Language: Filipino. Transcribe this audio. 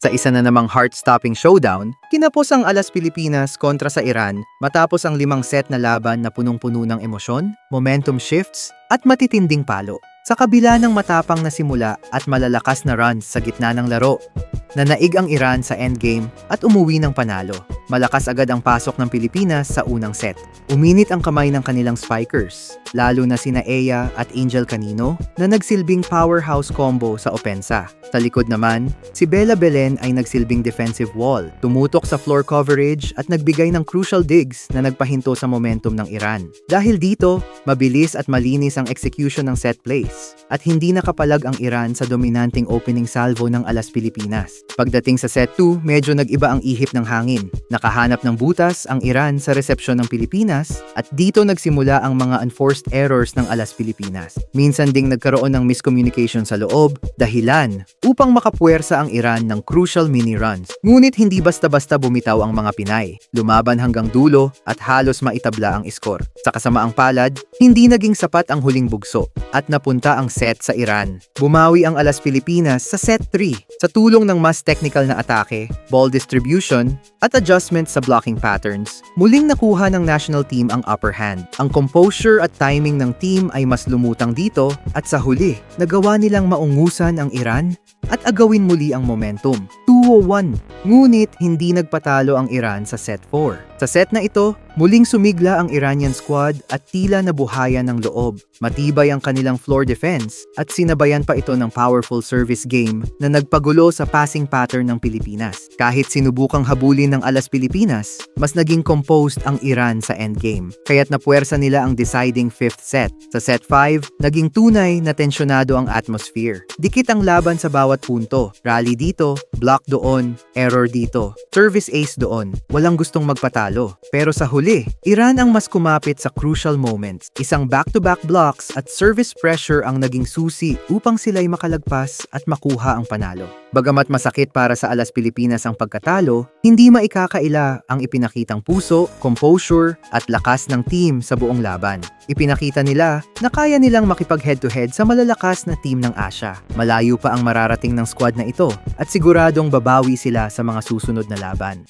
Sa isa na namang heart-stopping showdown, kinapos ang Alas Pilipinas kontra sa Iran matapos ang 5 set na laban na punong-puno ng emosyon, momentum shifts, at matitinding palo. Sa kabila ng matapang na simula at malalakas na runs sa gitna ng laro, nanaig ang Iran sa endgame at umuwi ng panalo. Malakas agad ang pasok ng Pilipinas sa unang set. Uminit ang kamay ng kanilang spikers, lalo na sina Ea at Angel Canino na nagsilbing powerhouse combo sa opensa. Sa likod naman, si Bella Belen ay nagsilbing defensive wall, tumutok sa floor coverage at nagbigay ng crucial digs na nagpahinto sa momentum ng Iran. Dahil dito, mabilis at malinis ang execution ng set plays at hindi nakapalag ang Iran sa dominanting opening salvo ng Alas Pilipinas. Pagdating sa set 2, medyo nag-iba ang ihip ng hangin. Nakahanap ng butas ang Iran sa resepsyon ng Pilipinas at dito nagsimula ang mga unforced errors ng Alas Pilipinas. Minsan ding nagkaroon ng miscommunication sa loob, dahilan upang makapuwersa ang Iran ng crucial mini-runs. Ngunit hindi basta-basta bumitaw ang mga Pinay. Lumaban hanggang dulo at halos maitabla ang iskor. Sa kasamaang palad, hindi naging sapat ang huling bugso at napunta ang set sa Iran. Bumawi ang Alas Pilipinas sa set 3 sa tulong ng mas technical na atake, ball distribution, at adjustment sa blocking patterns. Muling nakuha ng national team ang upper hand. Ang composure at timing ng team ay mas lumutang dito at sa huli, nagawa nilang maungusan ang Iran at agawin muli ang momentum. 2-1. Ngunit hindi nagpatalo ang Iran sa set 4. Sa set na ito, muling sumigla ang Iranian squad at tila nabuhayan ng loob. Matibay ang kanilang floor defense at sinabayan pa ito ng powerful service game na nagpagulo sa passing pattern ng Pilipinas. Kahit sinubukang habulin ng Alas Pilipinas, mas naging composed ang Iran sa endgame. Kaya't napuwersa nila ang deciding 5th set. Sa set 5, naging tunay na tensyonado ang atmosphere. Dikit ang laban sa bawat punto. Rally dito, block doon, error dito, service ace doon. Walang gustong magpatalo. Pero sa huli, Iran ang mas kumapit sa crucial moments. Isang back-to-back blocks at service pressure ang naging susi upang sila'y makalagpas at makuha ang panalo. Bagamat masakit para sa Alas Pilipinas ang pagkatalo, hindi maikakaila ang ipinakitang puso, composure, at lakas ng team sa buong laban. Ipinakita nila na kaya nilang makipag head-to-head sa malalakas na team ng Asia. Malayo pa ang mararating ng squad na ito at siguradong babawi sila sa mga susunod na laban.